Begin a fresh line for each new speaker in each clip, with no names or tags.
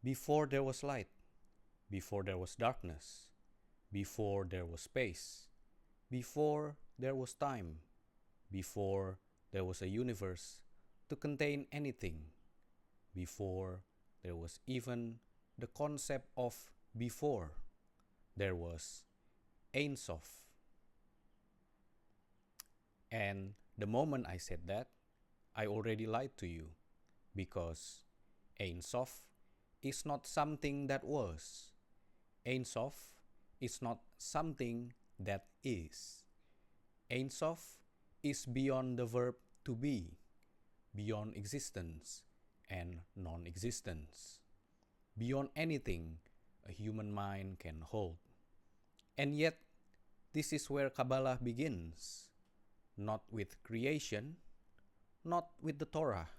Before there was light, before there was darkness, before there was space, before there was time, before there was a universe to contain anything, before there was even the concept of before, there was Ein Sof. And the moment I said that, I already lied to you, because Ein Sof is not something that was. Ein Sof is not something that is. Ein Sof is beyond the verb to be, beyond existence and non-existence, beyond anything a human mind can hold. And yet, this is where Kabbalah begins, not with creation, not with the Torah,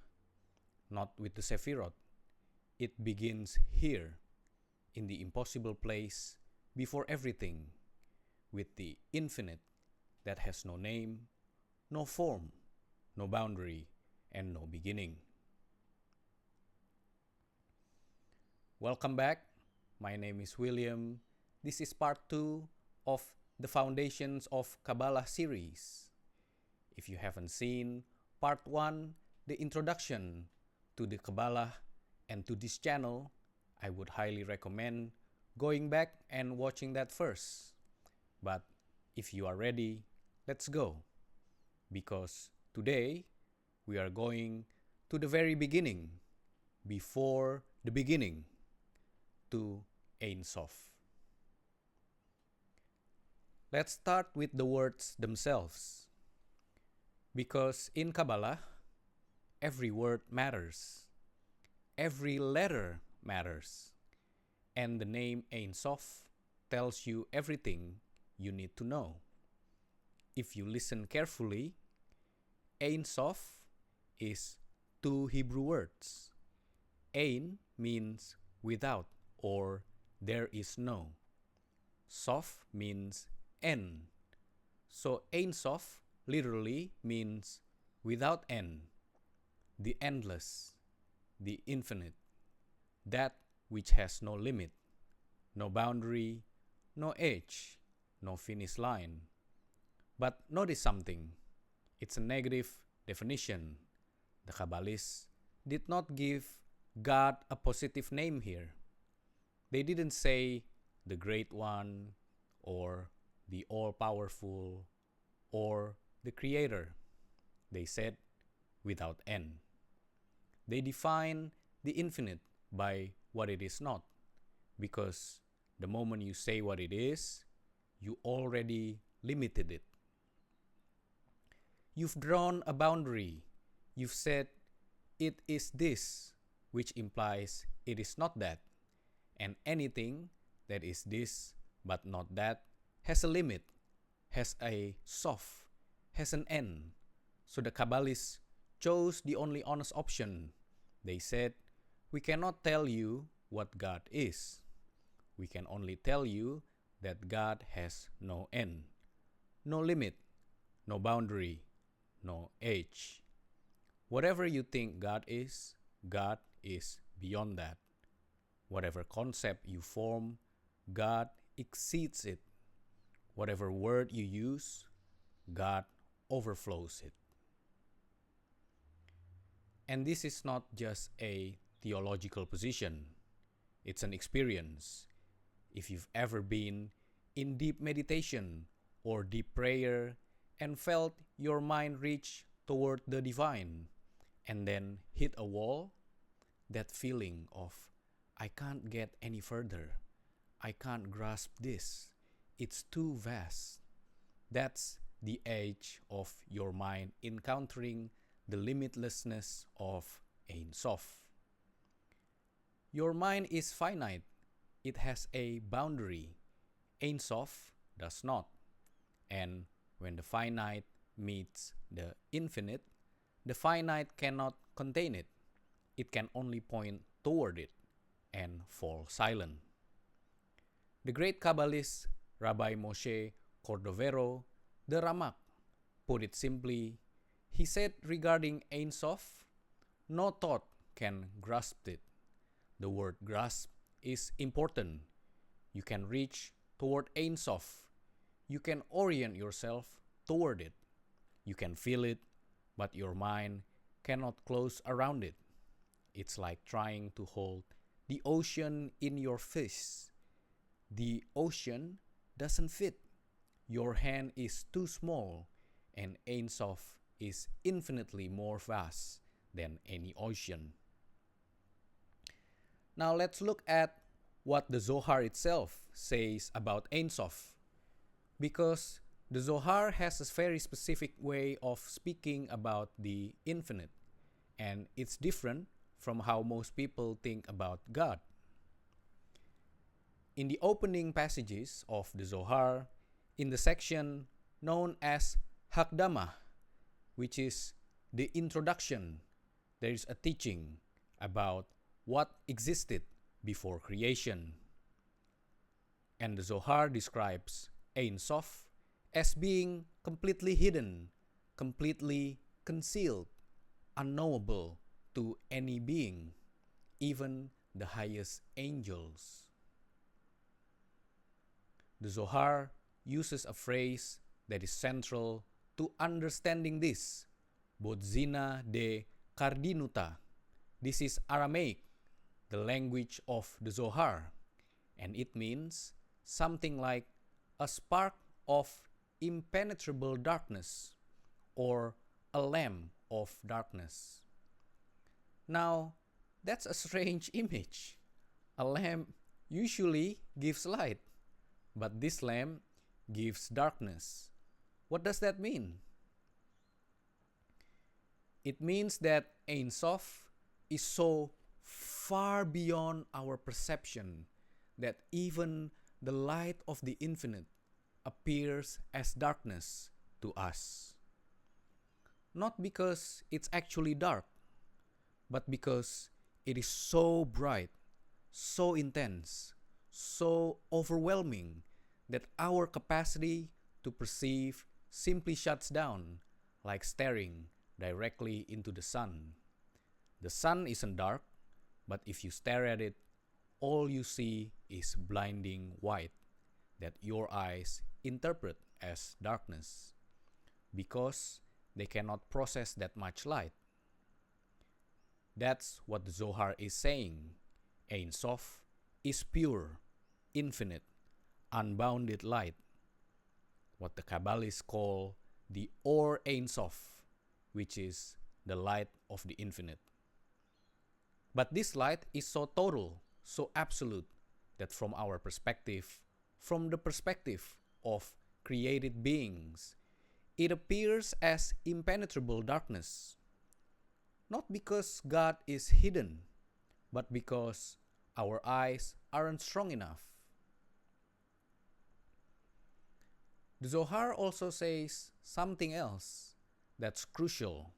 not with the Sephirot. It begins here, in the impossible place before everything, with the infinite that has no name, no form, no boundary, and no beginning. Welcome back. My name is William. This is part 2 of the Foundations of Kabbalah series. If you haven't seen part 1, the introduction to the Kabbalah and to this channel, I would highly recommend going back and watching that first. But if you are ready, let's go. Because today we are going to the very beginning, before the beginning, to Ein Sof. Let's start with the words themselves. Because in Kabbalah, every word matters. Every letter matters. And the name Ein Sof tells you everything you need to know. If you listen carefully, Ein Sof is 2 Hebrew words. Ein means without or there is no. Sof means end. So Ein Sof literally means without end, the endless, the infinite, that which has no limit, no boundary, no edge, no finish line. But notice something, it's a negative definition. The Kabbalists did not give God a positive name here. They didn't say the Great One, or the All-Powerful, or the Creator. They said without end. They define the infinite by what it is not, because the moment you say what it is, you already limited it. You've drawn a boundary. You've said it is this, which implies it is not that. And anything that is this but not that has a limit, has a sof, has an end. So the Kabbalists chose the only honest option. They said, we cannot tell you what God is. We can only tell you that God has no end, no limit, no boundary, no edge. Whatever you think God is beyond that. Whatever concept you form, God exceeds it. Whatever word you use, God overflows it. And this is not just a theological position. It's an experience. If you've ever been in deep meditation or deep prayer and felt your mind reach toward the divine and then hit a wall, that feeling of, I can't get any further. I can't grasp this. It's too vast. That's the edge of your mind encountering the limitlessness of Ein Sof. Your mind is finite. It has a boundary. Ein Sof does not. And when the finite meets the infinite, the finite cannot contain it. It can only point toward it and fall silent. The great Kabbalist Rabbi Moshe Cordovero, the Ramak, put it simply. He said regarding Ein Sof, no thought can grasp it. the word grasp is important. You can reach toward Ein Sof. You can orient yourself toward it. You can feel it, but your mind cannot close around it. It's like trying to hold the ocean in your fist. The ocean doesn't fit. Your hand is too small, and Ein Sof is infinitely more vast than any ocean. Now let's look at what the Zohar itself says about Ein Sof, because the Zohar has a very specific way of speaking about the infinite, and it's different from how most people think about God. In the opening passages of the Zohar, in the section known as Hakdamah, which is the introduction, there is a teaching about what existed before creation. And the Zohar describes Ein Sof as being completely hidden, completely concealed, unknowable to any being, even the highest angels. The Zohar uses a phrase that is central to understanding this, Bodzina de Kardinuta. This is Aramaic, the language of the Zohar, and it means something like a spark of impenetrable darkness or a lamp of darkness. Now, that's a strange image. A lamp usually gives light, but this lamp gives darkness. What does that mean? It means that Ein Sof is so far beyond our perception that even the light of the infinite appears as darkness to us. Not because it's actually dark, but because it is so bright, so intense, so overwhelming that our capacity to perceive simply shuts down, like staring directly into the sun. The sun isn't dark, but if you stare at it, all you see is blinding white that your eyes interpret as darkness, because they cannot process that much light. That's what the Zohar is saying. Ein Sof is pure, infinite, unbounded light, what the Kabbalists call the Or Ein Sof, which is the light of the infinite. But this light is so total, so absolute, that from our perspective, from the perspective of created beings, it appears as impenetrable darkness. Not because God is hidden, but because our eyes aren't strong enough. The Zohar also says something else that's crucial.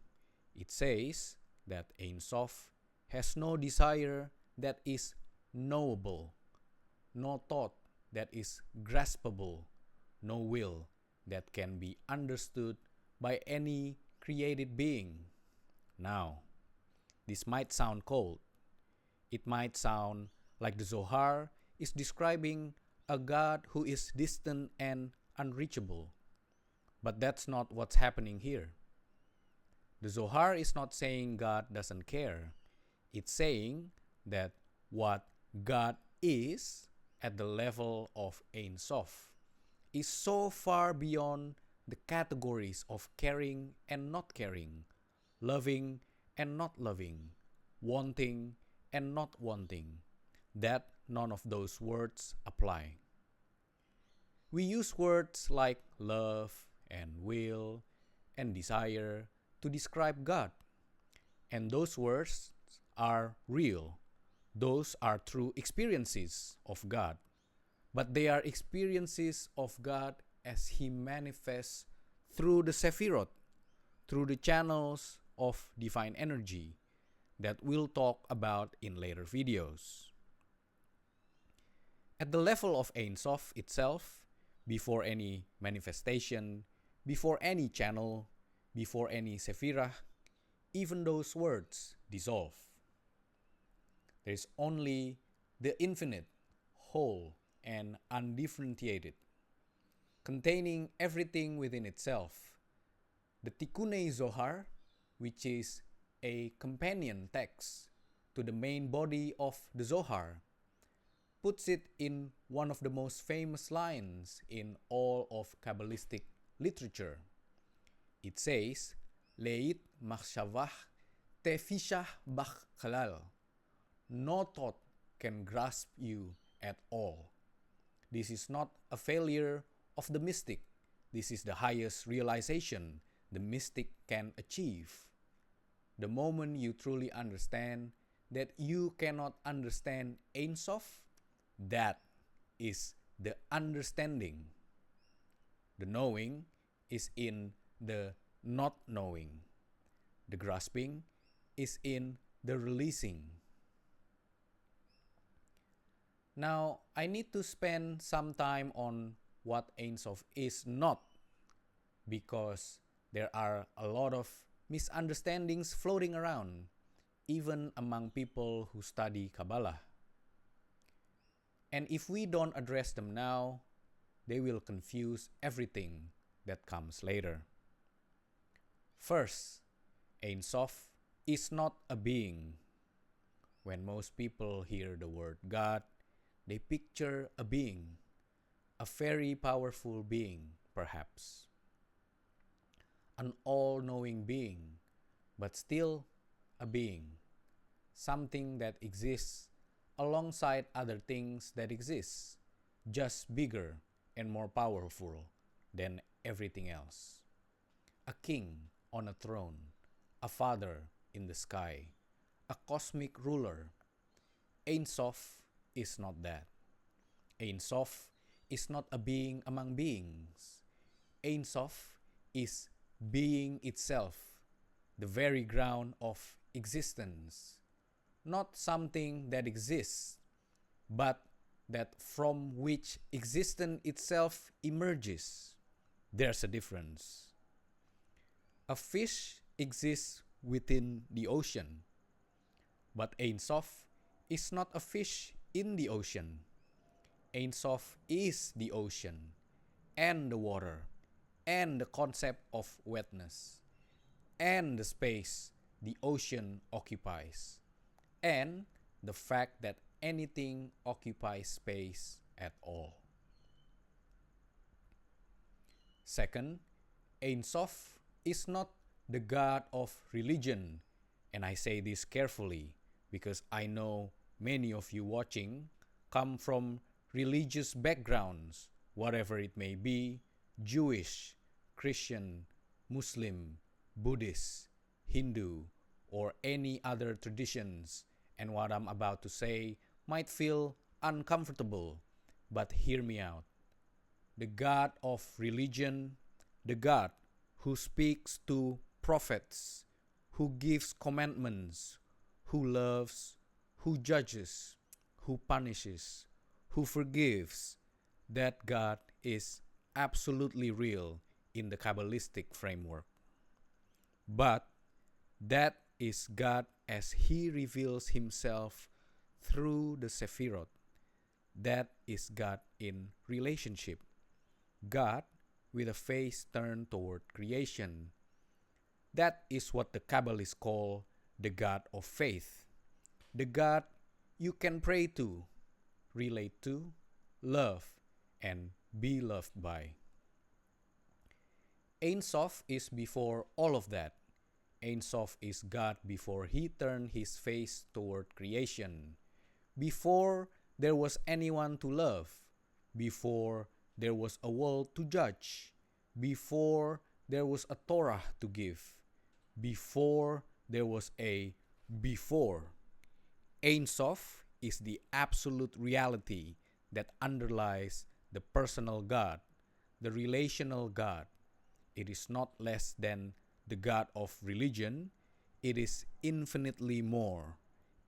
It says that Ein Sof has no desire that is knowable, no thought that is graspable, no will that can be understood by any created being. Now, this might sound cold. It might sound like the Zohar is describing a God who is distant and unreachable. But that's not what's happening here. The Zohar is not saying God doesn't care. It's saying that what God is at the level of Ein Sof is so far beyond the categories of caring and not caring, loving and not loving, wanting and not wanting, that none of those words apply. We use words like love and will and desire to describe God, and those words are real. Those are true experiences of God, but they are experiences of God as He manifests through the Sephirot, through the channels of divine energy that we'll talk about in later videos. At the level of Ein Sof itself, before any manifestation, before any channel, before any Sephirah, even those words dissolve. There is only the infinite, whole, and undifferentiated, containing everything within itself. The Tikkunei Zohar, which is a companion text to the main body of the Zohar, puts it in one of the most famous lines in all of Kabbalistic literature. It says, Leit machshavah tefishah bach kalal. No thought can grasp you at all. This is not a failure of the mystic. This is the highest realization the mystic can achieve. The moment you truly understand that you cannot understand Ein Sof, that is the understanding. The knowing is in the not knowing. The grasping is in the releasing. Now, I need to spend some time on what Ein Sof is not, because there are a lot of misunderstandings floating around, even among people who study Kabbalah. And if we don't address them now, they will confuse everything that comes later. First, Ein Sof is not a being. When most people hear the word God, they picture a being, a very powerful being, perhaps. An all-knowing being, but still a being, something that exists alongside other things that exist, just bigger and more powerful than everything else. A king on a throne, a father in the sky, a cosmic ruler. Ein Sof is not that. Ein Sof is not a being among beings. Ein Sof is being itself, the very ground of existence. Not something that exists, but that from which existence itself emerges. There's a difference. A fish exists within the ocean, but Ein Sof is not a fish in the ocean. Ein Sof is the ocean, and the water, and the concept of wetness, and the space the ocean occupies, and the fact that anything occupies space at all. Second, Ein Sof is not the God of religion, and I say this carefully because I know many of you watching come from religious backgrounds, whatever it may be, Jewish, Christian, Muslim, Buddhist, Hindu, or any other traditions, and what I'm about to say might feel uncomfortable, but hear me out. The God of religion, the God who speaks to prophets, who gives commandments, who loves, who judges, who punishes, who forgives, that God is absolutely real in the Kabbalistic framework. But that is God as He reveals Himself through the Sephirot. That is God in relationship. God with a face turned toward creation. That is what the Kabbalists call the God of faith. The God you can pray to, relate to, love, and be loved by. Ein Sof is before all of that. Ein Sof is God before He turned His face toward creation. Before there was anyone to love. Before there was a world to judge. Before there was a Torah to give. Before there was a before. Ein Sof is the absolute reality that underlies the personal God, the relational God. It is not less than the God of religion. It is infinitely more.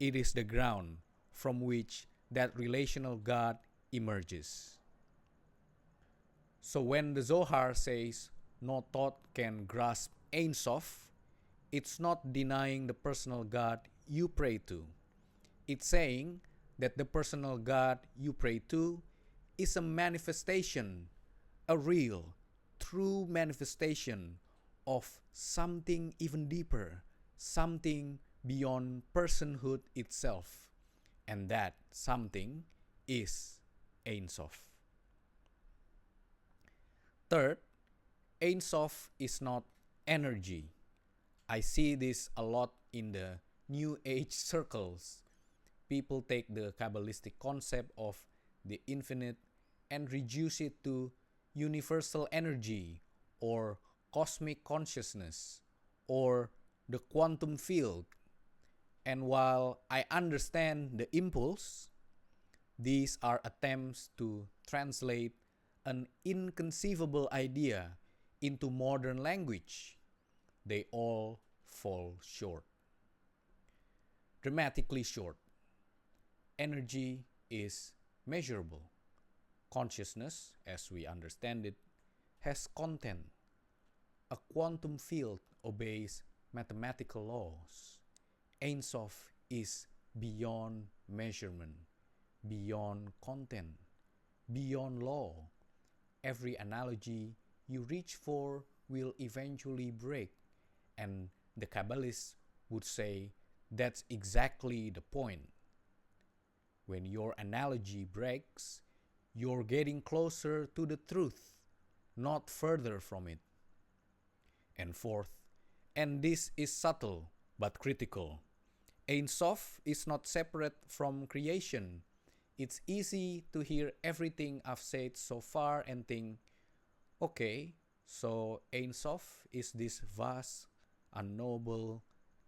It is the ground from which that relational God emerges. So when the Zohar says no thought can grasp Ein Sof, it's not denying the personal God you pray to. It's saying that the personal God you pray to is a manifestation, a real, true manifestation of something even deeper, something beyond personhood itself. And that something is Ein Sof. Third, Ein Sof is not energy. I see this a lot in the New Age circles. People take the Kabbalistic concept of the infinite and reduce it to universal energy or cosmic consciousness or the quantum field. And while I understand the impulse, these are attempts to translate an inconceivable idea into modern language. They all fall short. Dramatically short. Energy is measurable. Consciousness, as we understand it, has content. A quantum field obeys mathematical laws. Ein Sof is beyond measurement, beyond content, beyond law. Every analogy you reach for will eventually break, and the Kabbalists would say that's exactly the point. When your analogy breaks, you're getting closer to the truth, not further from it. And fourth, and this is subtle but critical, Ein Sof is not separate from creation. It's easy to hear everything I've said so far and think, okay, so Ein Sof is this vast, unknowable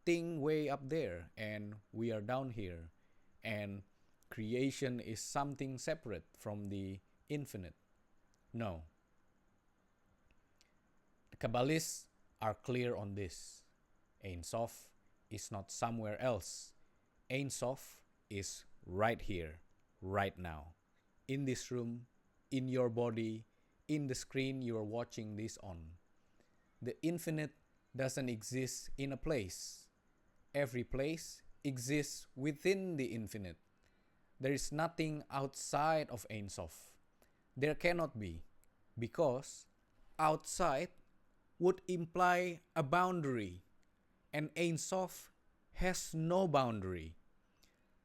thing way up there, and we are down here, and creation is something separate from the infinite. No. The Kabbalists are clear on this. Ein Sof is not somewhere else. Ein Sof is right here, right now, in this room, in your body, in the screen you are watching this on. The infinite doesn't exist in a place. Every place exists within the infinite. There is nothing outside of Ein Sof. There cannot be, because outside would imply a boundary, and Ein Sof has no boundary.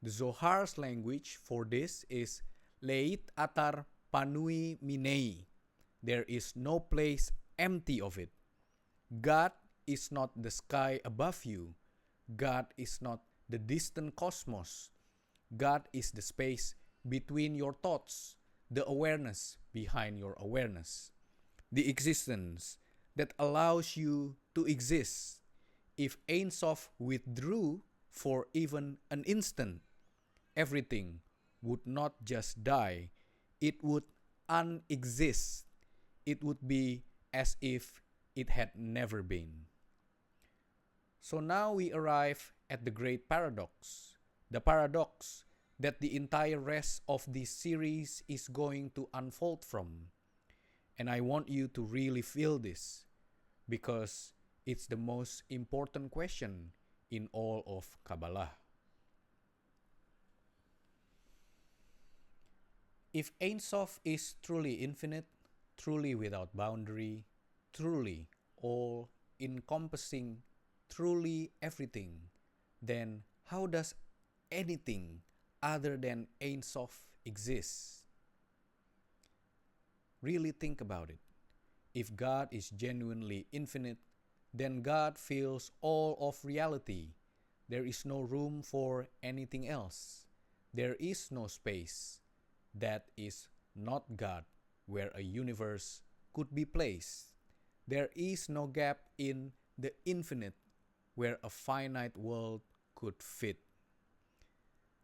The Zohar's language for this is Leit atar panui minei. There is no place empty of it. God is not the sky above you. God is not the distant cosmos. God is the space between your thoughts, the awareness behind your awareness, the existence that allows you to exist. If Ein Sof withdrew for even an instant, everything would not just die, it would unexist. It would be as if it had never been. So now we arrive at the great paradox. The paradox that the entire rest of this series is going to unfold from. And I want you to really feel this, because it's the most important question in all of Kabbalah. If Ein Sof is truly infinite, truly without boundary, truly all-encompassing, truly everything, then how does anything other than Ein Sof exist? Really think about it. If God is genuinely infinite, then God fills all of reality. There is no room for anything else. There is no space that is not God where a universe could be placed. There is no gap in the infinite where a finite world could fit.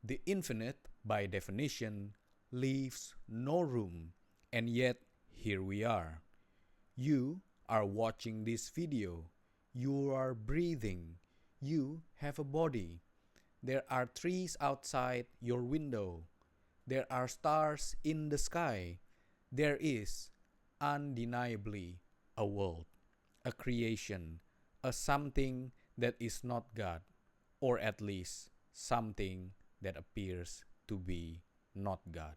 The infinite, by definition, leaves no room, and yet here we are. You are watching this video. You are breathing. You have a body. There are trees outside your window. There are stars in the sky. There is undeniably a world, a creation, a something that is not God, or at least something that appears to be not God.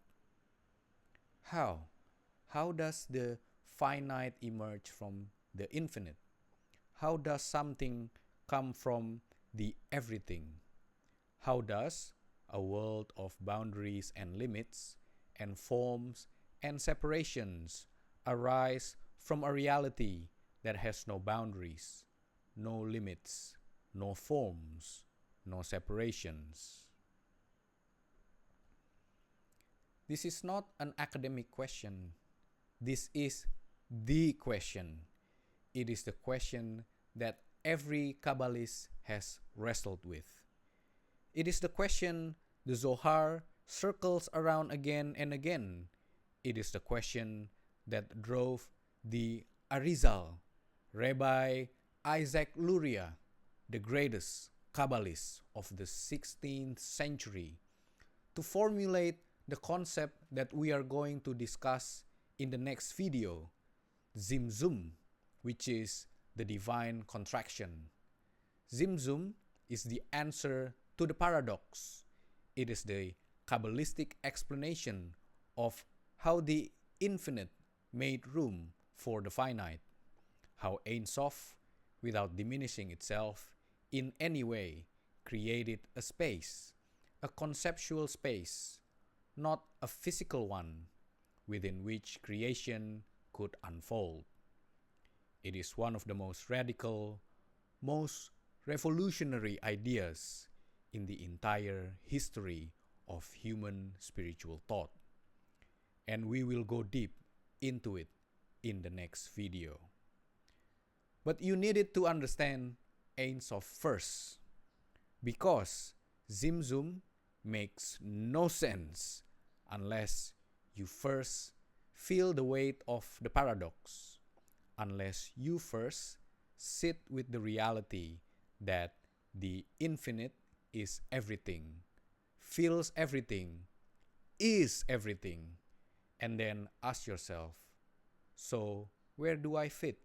How? How does the finite emerge from the infinite? How does something come from the everything? How does a world of boundaries and limits and forms and separations arise from a reality that has no boundaries, no limits, no forms, no separations? This is not an academic question. This is the question. It is the question that every Kabbalist has wrestled with. It is the question the Zohar circles around again and again. It is the question that drove the Arizal, Rabbi Isaac Luria, the greatest Kabbalist of the 16th century, to formulate the concept that we are going to discuss in the next video, Tzimtzum, which is the Divine Contraction. Tzimtzum is the answer to the paradox. It is the Kabbalistic explanation of how the infinite made room for the finite, how Ein Sof, without diminishing itself in any way, created a space, a conceptual space, not a physical one, within which creation could unfold. It is one of the most radical, most revolutionary ideas in the entire history of human spiritual thought. And we will go deep into it in the next video. But you needed to understand Ein Sof first, because Tzimtzum makes no sense unless you first feel the weight of the paradox, unless you first sit with the reality that the infinite is everything, feels everything, is everything, and then ask yourself, so where do I fit?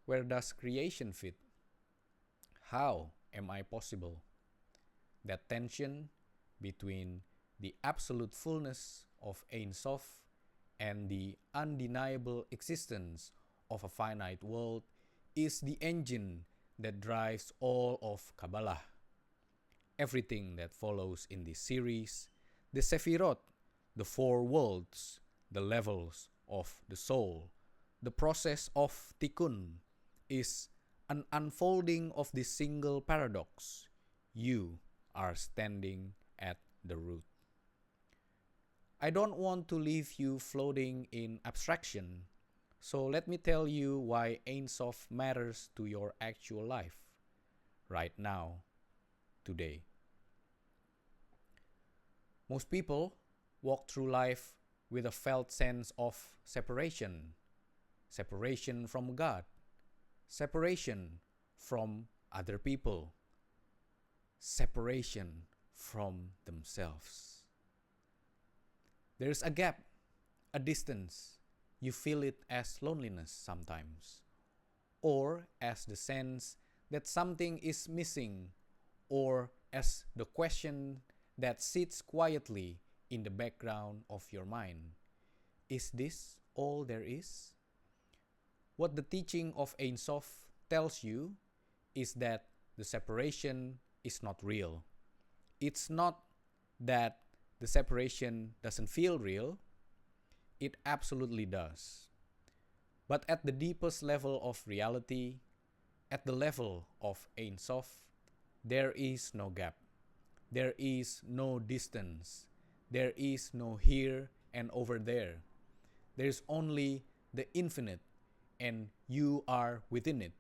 Where does creation fit? How am I possible? That tension between the absolute fullness of Ein Sof and the undeniable existence of a finite world is the engine that drives all of Kabbalah. Everything that follows in this series, the Sefirot, the four worlds, the levels of the soul, the process of Tikkun, is an unfolding of this single paradox. You are standing at the root. I don't want to leave you floating in abstraction, so let me tell you why Ein Sof matters to your actual life, right now, today. Most people walk through life with a felt sense of separation, separation from God, separation from other people, separation from themselves. There's a gap, a distance. You feel it as loneliness sometimes, or as the sense that something is missing, or as the question that sits quietly in the background of your mind. Is this all there is? What the teaching of Ein Sof tells you is that the separation is not real. It's not that the separation doesn't feel real. It absolutely does. But at the deepest level of reality, at the level of Ein Sof, there is no gap. There is no distance. There is no here and over there. There is only the infinite, and you are within it.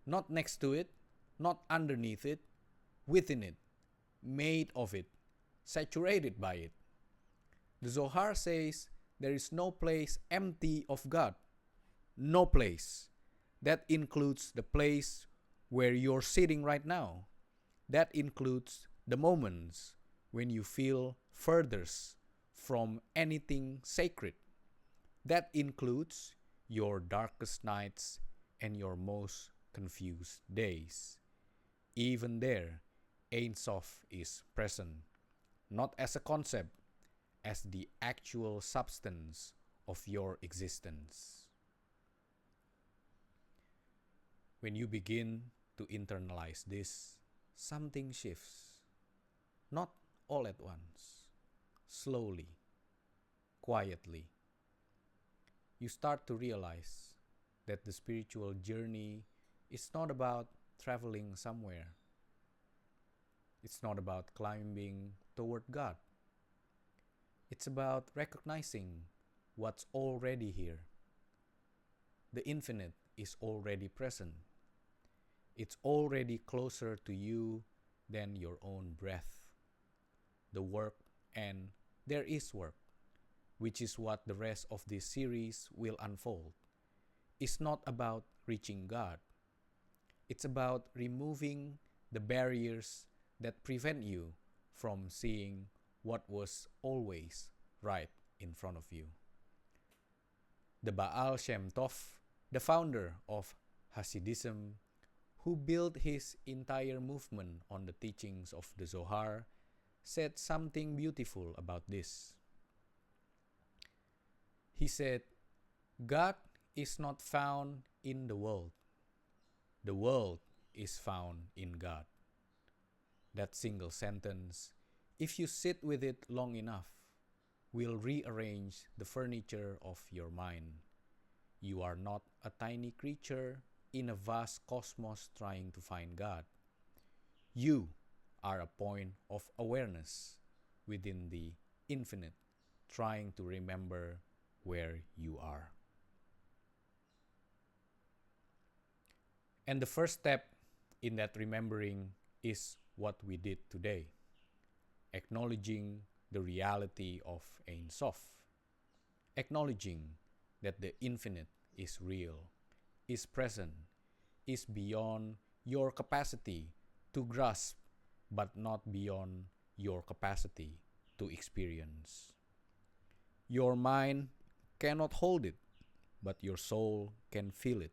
Not next to it, not underneath it, within it, made of it, saturated by it. The Zohar says there is no place empty of God. No place. That includes the place where you're sitting right now. That includes the moments when you feel furthest from anything sacred. That includes your darkest nights and your most confused days. Even there, Ein Sof is present. not as a concept, as the actual substance of your existence. When you begin to internalize this, something shifts. Not all at once, slowly, quietly. You start to realize that the spiritual journey is not about traveling somewhere. It's not about climbing toward God. It's about recognizing what's already here. The infinite is already present. It's already closer to you than your own breath. The work, and there is work, which is what the rest of this series will unfold, is not about reaching God. It's about removing the barriers that prevent you from seeing what was always right in front of you. The Baal Shem Tov, the founder of Hasidism, who built his entire movement on the teachings of the Zohar, said something beautiful about this. He said, God is not found in the world is found in God. That single sentence, if you sit with it long enough, will rearrange the furniture of your mind. You are not a tiny creature in a vast cosmos trying to find God. You are a point of awareness within the infinite, trying to remember where you are. And the first step in that remembering is what we did today, acknowledging the reality of Ein Sof, acknowledging that the infinite is real, is present, is beyond your capacity to grasp, but not beyond your capacity to experience. Your mind cannot hold it, but your soul can feel it,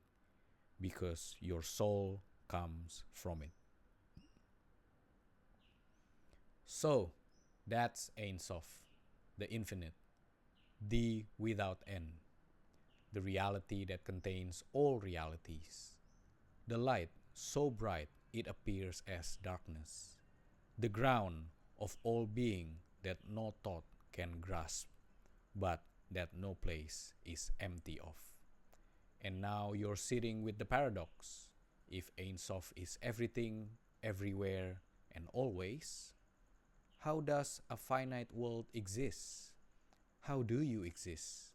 because your soul comes from it. So, that's Ein Sof, the infinite, the without end, the reality that contains all realities, the light so bright it appears as darkness, the ground of all being that no thought can grasp, but that no place is empty of. And now you're sitting with the paradox. If Ein Sof is everything, everywhere, and always, how does a finite world exist? How do you exist?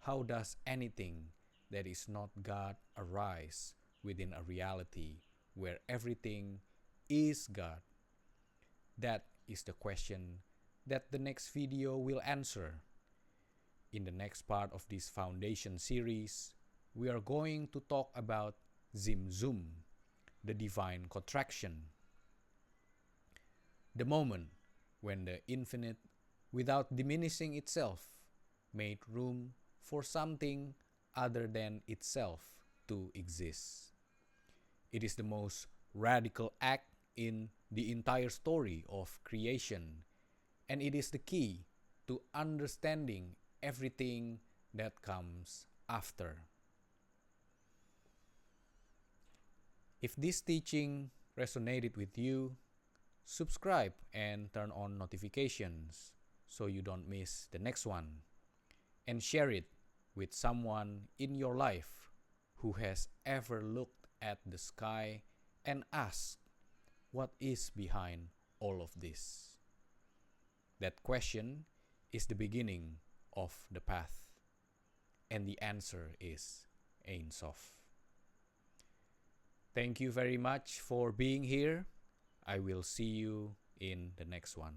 How does anything that is not God arise within a reality where everything is God? That is the question that the next video will answer. In the next part of this Foundation series, we are going to talk about Tzimtzum, the Divine Contraction. The moment when the infinite, without diminishing itself, made room for something other than itself to exist. It is the most radical act in the entire story of creation, and it is the key to understanding everything that comes after. If this teaching resonated with you, subscribe and turn on notifications so you don't miss the next one. And share it with someone in your life who has ever looked at the sky and asked, what is behind all of this? That question is the beginning of the path, and the answer is Ein Sof. Thank you very much for being here. I will see you in the next one.